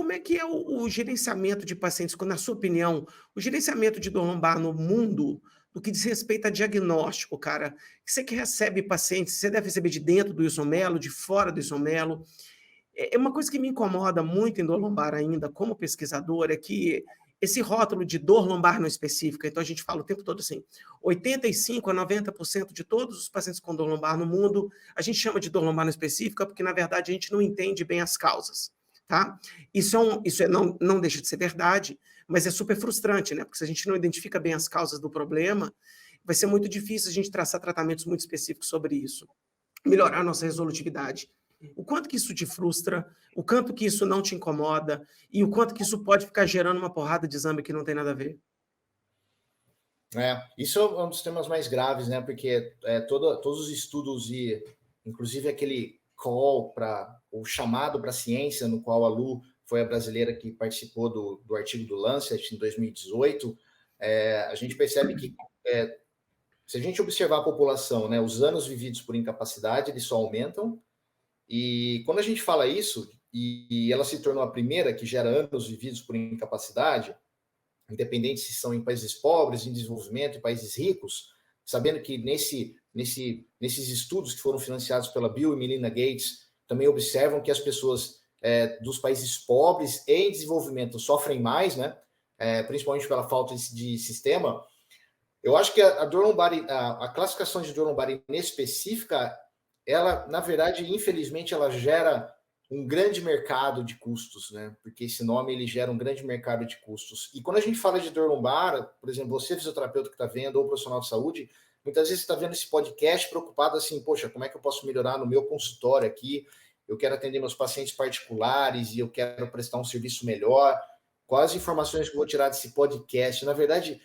como é que é o gerenciamento de pacientes, na sua opinião, o gerenciamento de dor lombar no mundo, no que diz respeito a diagnóstico, cara? Você que recebe pacientes, você deve receber de dentro do Wilson Mello, de fora do Wilson Mello. É uma coisa que me incomoda muito em dor lombar ainda, como pesquisador, é que esse rótulo de dor lombar não específica, então a gente fala o tempo todo assim, 85 a 90% de todos os pacientes com dor lombar no mundo, a gente chama de dor lombar não específica porque, na verdade, a gente não entende bem as causas, tá? Não deixa de ser verdade, mas é super frustrante, né? Porque se a gente não identifica bem as causas do problema, vai ser muito difícil a gente traçar tratamentos muito específicos sobre isso, melhorar a nossa resolutividade. O quanto que isso te frustra, o quanto que isso não te incomoda e o quanto que isso pode ficar gerando uma porrada de exame que não tem nada a ver. Isso é um dos temas mais graves, né? Porque todos os estudos e, inclusive, aquele call o chamado para a ciência, no qual a Lu foi a brasileira que participou do artigo do Lancet em 2018, a gente percebe que se a gente observar a população, né, os anos vividos por incapacidade, eles só aumentam. E quando a gente fala isso, e ela se tornou a primeira que gera anos vividos por incapacidade, independente se são em países pobres, em desenvolvimento, em países ricos, sabendo que nesses estudos que foram financiados pela Bill e Melinda Gates, também observam que as pessoas dos países pobres e em desenvolvimento sofrem mais, né? Principalmente pela falta de sistema. Eu acho que a dor lombar, a classificação de dor lombar inespecífica, ela, na verdade, infelizmente, ela gera um grande mercado de custos, né? Porque esse nome ele gera um grande mercado de custos. E quando a gente fala de dor lombar, por exemplo, você fisioterapeuta que está vendo ou profissional de saúde, muitas vezes está vendo esse podcast preocupado assim, poxa, como é que eu posso melhorar no meu consultório aqui? Eu quero atender meus pacientes particulares e eu quero prestar um serviço melhor. Quais as informações que eu vou tirar desse podcast? Na verdade,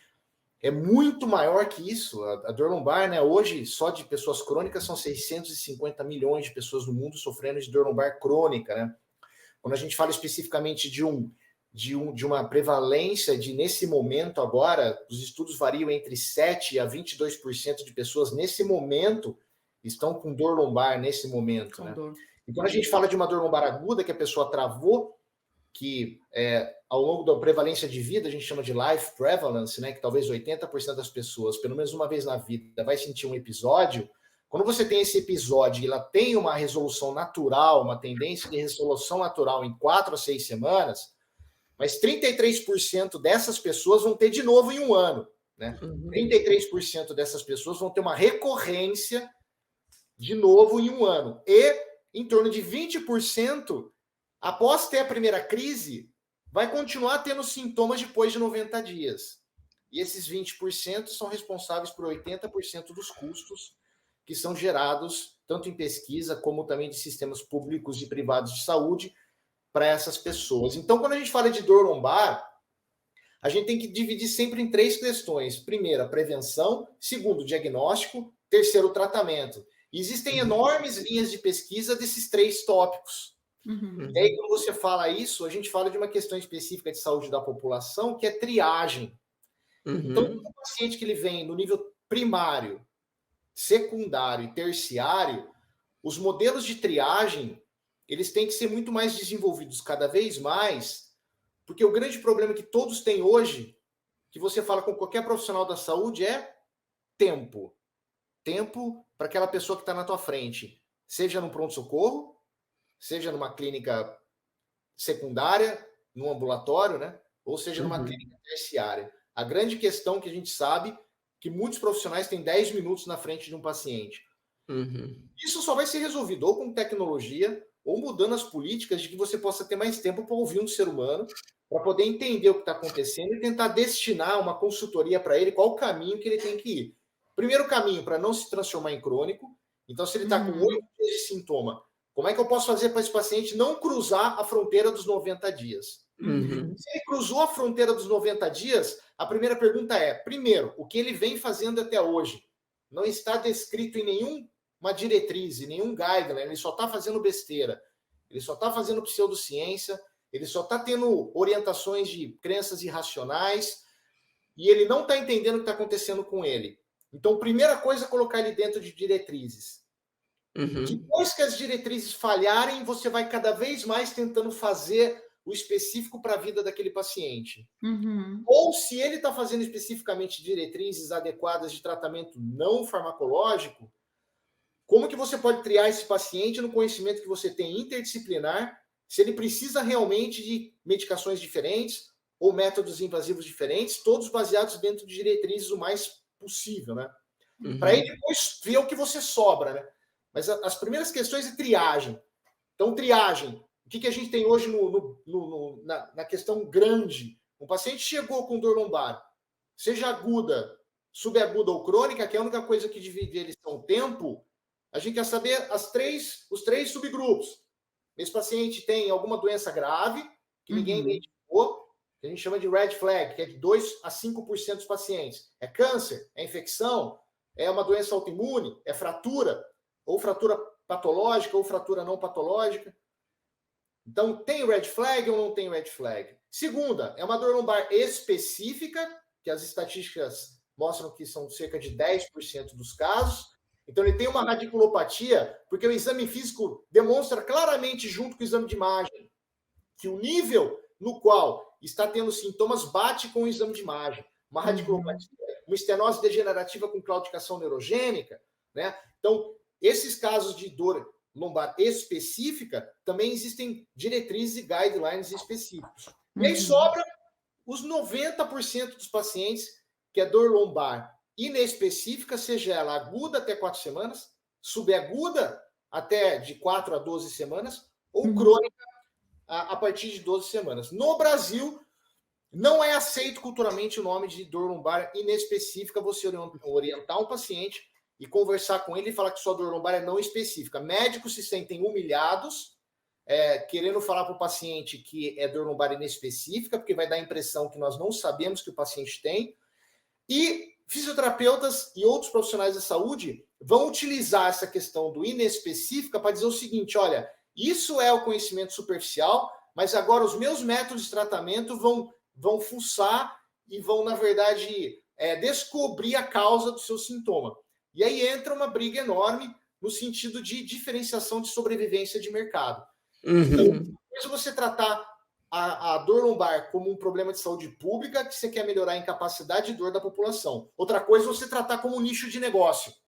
é muito maior que isso. A dor lombar, né? Hoje, só de pessoas crônicas, são 650 milhões de pessoas no mundo sofrendo de dor lombar crônica, né? Quando a gente fala especificamente de uma prevalência nesse momento agora, os estudos variam entre 7 a 22% de pessoas nesse momento estão com dor lombar nesse momento, né? E quando a gente fala de uma dor lombar aguda, que a pessoa travou, que ao longo da prevalência de vida, a gente chama de life prevalence, né, que talvez 80% das pessoas, pelo menos uma vez na vida, vai sentir um episódio. Quando você tem esse episódio e ela tem uma resolução natural, uma tendência de resolução natural em 4 a 6 semanas, mas 33% dessas pessoas vão ter de novo em um ano. Né? 33% dessas pessoas vão ter uma recorrência de novo em um ano. E em torno de 20%, após ter a primeira crise, vai continuar tendo sintomas depois de 90 dias. E esses 20% são responsáveis por 80% dos custos que são gerados, tanto em pesquisa, como também de sistemas públicos e privados de saúde, para essas pessoas. Então, quando a gente fala de dor lombar, a gente tem que dividir sempre em 3 questões. Primeiro, a prevenção. Segundo, o diagnóstico. Terceiro, o tratamento. E existem enormes linhas de pesquisa desses 3 tópicos. E aí, quando você fala isso, a gente fala de uma questão específica de saúde da população, que é triagem. Então, o paciente que ele vem no nível primário, secundário e terciário, os modelos de triagem, eles têm que ser muito mais desenvolvidos cada vez mais, porque o grande problema que todos têm hoje, que você fala com qualquer profissional da saúde, é tempo. Tempo para aquela pessoa que está na tua frente, seja no pronto-socorro, seja numa clínica secundária, num ambulatório, né? Ou seja, numa clínica terciária. A grande questão que a gente sabe que muitos profissionais têm 10 minutos na frente de um paciente. Isso só vai ser resolvido ou com tecnologia ou mudando as políticas de que você possa ter mais tempo para ouvir um ser humano, para poder entender o que está acontecendo e tentar destinar uma consultoria para ele, qual o caminho que ele tem que ir. Primeiro caminho, para não se transformar em crônico. Então, se ele está com 8 dias de sintoma, como é que eu posso fazer para esse paciente não cruzar a fronteira dos 90 dias? Se ele cruzou a fronteira dos 90 dias, a primeira pergunta é, primeiro, o que ele vem fazendo até hoje? Não está descrito em nenhuma diretriz, em nenhum guideline, ele só está fazendo besteira, ele só está fazendo pseudociência, ele só está tendo orientações de crenças irracionais e ele não está entendendo o que está acontecendo com ele. Então, primeira coisa é colocar ele dentro de diretrizes. Depois que as diretrizes falharem, você vai cada vez mais tentando fazer o específico para a vida daquele paciente. Uhum. Ou se ele está fazendo especificamente diretrizes adequadas de tratamento não farmacológico, como que você pode triar esse paciente no conhecimento que você tem interdisciplinar, se ele precisa realmente de medicações diferentes ou métodos invasivos diferentes, todos baseados dentro de diretrizes o mais possível, né? Para aí depois ver o que você sobra, né? Mas as primeiras questões é triagem. Então, triagem. O que a gente tem hoje na questão grande? Um paciente chegou com dor lombar, seja aguda, subaguda ou crônica, que é a única coisa que divide eles são o tempo, a gente quer saber os três subgrupos. Esse paciente tem alguma doença grave, que ninguém identificou, que a gente chama de red flag, que é de 2 a 5% dos pacientes. É câncer? É infecção? É uma doença autoimune? É fratura? Ou fratura patológica ou fratura não patológica? Então, tem red flag ou não tem red flag? Segunda, é uma dor lombar específica, que as estatísticas mostram que são cerca de 10% dos casos. Então, ele tem uma radiculopatia, porque o exame físico demonstra claramente, junto com o exame de imagem, que o nível no qual está tendo sintomas bate com o exame de imagem. Uma radiculopatia, uma estenose degenerativa com claudicação neurogênica, né? Então, esses casos de dor lombar específica, também existem diretrizes e guidelines específicos. E aí sobra os 90% dos pacientes que é dor lombar inespecífica, seja ela aguda até 4 semanas, subaguda até de 4 a 12 semanas, ou crônica a partir de 12 semanas. No Brasil, não é aceito culturalmente o nome de dor lombar inespecífica, você orientar um paciente e conversar com ele e falar que sua dor lombar é não específica. Médicos se sentem humilhados, querendo falar para o paciente que é dor lombar inespecífica, porque vai dar a impressão que nós não sabemos que o paciente tem. E fisioterapeutas e outros profissionais da saúde vão utilizar essa questão do inespecífica para dizer o seguinte, olha, isso é o conhecimento superficial, mas agora os meus métodos de tratamento vão fuçar e vão, na verdade, descobrir a causa do seu sintoma. E aí entra uma briga enorme no sentido de diferenciação de sobrevivência de mercado. Então, se você tratar a dor lombar como um problema de saúde pública, que você quer melhorar a incapacidade de dor da população. Outra coisa é você tratar como um nicho de negócio.